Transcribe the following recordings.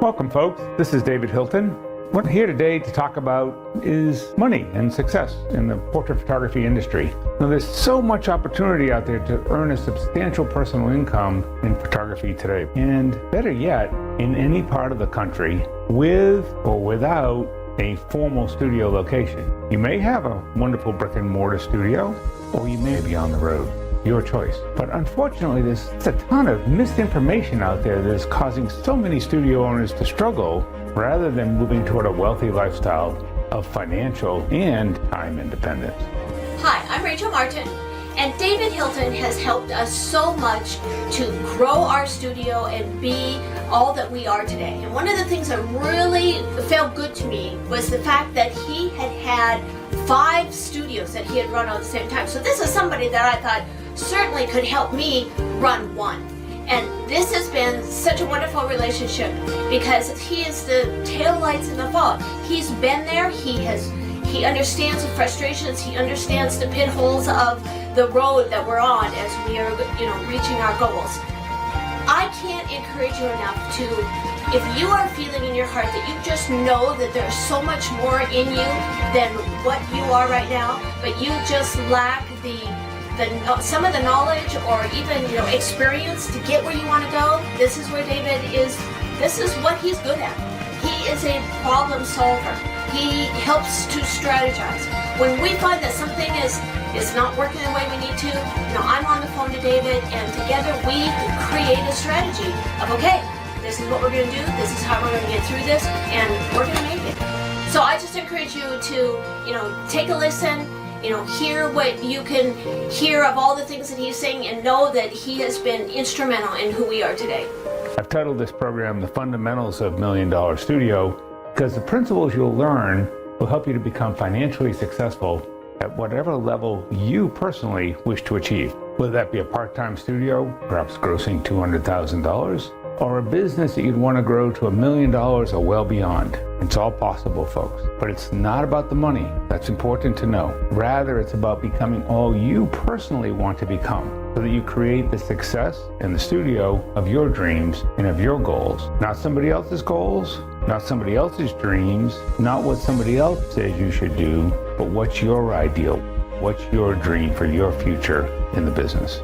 Welcome, folks. This is David Hilton. What we're here today to talk about is money and success in the portrait photography industry. Now, there's so much opportunity out there to earn a substantial personal income in photography today. And better yet, in any part of the country, with or without a formal studio location. You may have a wonderful brick and mortar studio, or you may be on the road. Your choice. But unfortunately, there's a ton of misinformation out there that's causing so many studio owners to struggle rather than moving toward a wealthy lifestyle of financial and time independence. Hi, I'm Rachel Martin, and David Hilton has helped us so much to grow our studio and be all that we are today. And one of the things that really felt good to me was the fact that he had 5 studios that he had run at the same time. So this is somebody that I thought certainly could help me run one. And this has been such a wonderful relationship because he is the taillights in the fog. He's been there, he understands the frustrations, he understands the pitfalls of the road that we're on as we are, reaching our goals. I can't encourage you enough to, if you are feeling in your heart that you just know that there's so much more in you than what you are right now, but you just lack some of the knowledge or even experience to get where you want to go, this is where David is. This is what he's good at. He is a problem solver. He helps to strategize. When we find that something is not working the way we need to, I'm on the phone to David, and together we create a strategy of, okay, this is what we're going to do, this is how we're going to get through this, and we're going to make it. So I just encourage you to, take a listen, hear what you can hear of all the things that he's saying, and know that he has been instrumental in who we are today. I've titled this program The Fundamentals of $1 Million Studio because the principles you'll learn will help you to become financially successful at whatever level you personally wish to achieve. Whether that be a part-time studio, perhaps grossing $200,000, or a business that you'd want to grow to $1 million or well beyond. It's all possible, folks. But it's not about the money. That's important to know. Rather, it's about becoming all you personally want to become so that you create the success in the studio of your dreams and of your goals. Not somebody else's goals, not somebody else's dreams, not what somebody else says you should do, but what's your ideal, what's your dream for your future in the business.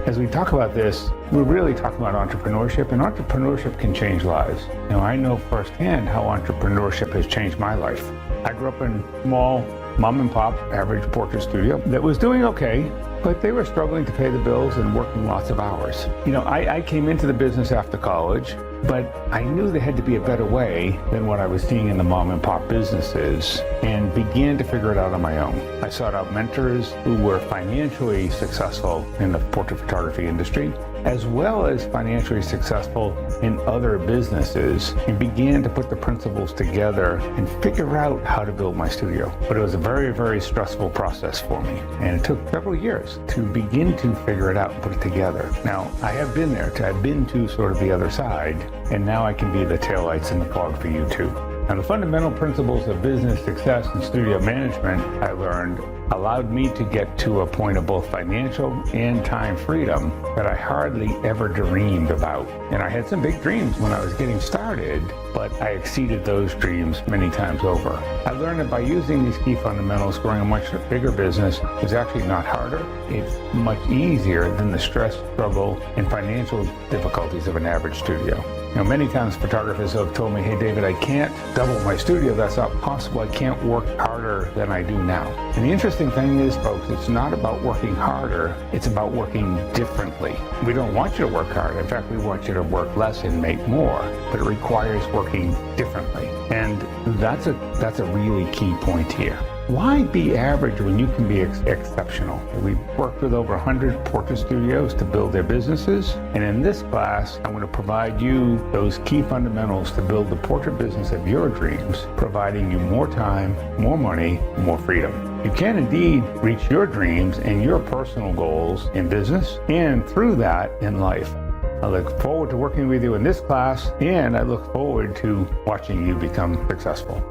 As we talk about this, we're really talking about entrepreneurship, and entrepreneurship can change lives. I know firsthand how entrepreneurship has changed my life. I grew up in a small mom and pop average portrait studio that was doing okay, but they were struggling to pay the bills and working lots of hours. I came into the business after college, but I knew there had to be a better way than what I was seeing in the mom and pop businesses and began to figure it out on my own. I sought out mentors who were financially successful in the portrait photography industry, as well as financially successful in other businesses, and began to put the principles together and figure out how to build my studio. But it was a very, very stressful process for me, and it took several years to begin to figure it out and put it together. Now, I have been there. I've been to sort of the other side, and now I can be the taillights in the fog for you too. Now, the fundamental principles of business success and studio management I learned allowed me to get to a point of both financial and time freedom that I hardly ever dreamed about. And I had some big dreams when I was getting started, but I exceeded those dreams many times over. I learned that by using these key fundamentals, growing a much bigger business is actually not harder. It's much easier than the stress, struggle, and financial difficulties of an average studio. Many times photographers have told me, hey David, I can't double my studio, that's not possible, I can't work harder than I do now. And the interesting thing is, folks, it's not about working harder, it's about working differently. We don't want you to work hard, in fact we want you to work less and make more, but it requires working differently. And that's a really key point here. Why be average when you can be exceptional? We've worked with over 100 portrait studios to build their businesses, and in this class, I'm going to provide you those key fundamentals to build the portrait business of your dreams, providing you more time, more money, more freedom. You can indeed reach your dreams and your personal goals in business, and through that, in life. I look forward to working with you in this class, and I look forward to watching you become successful.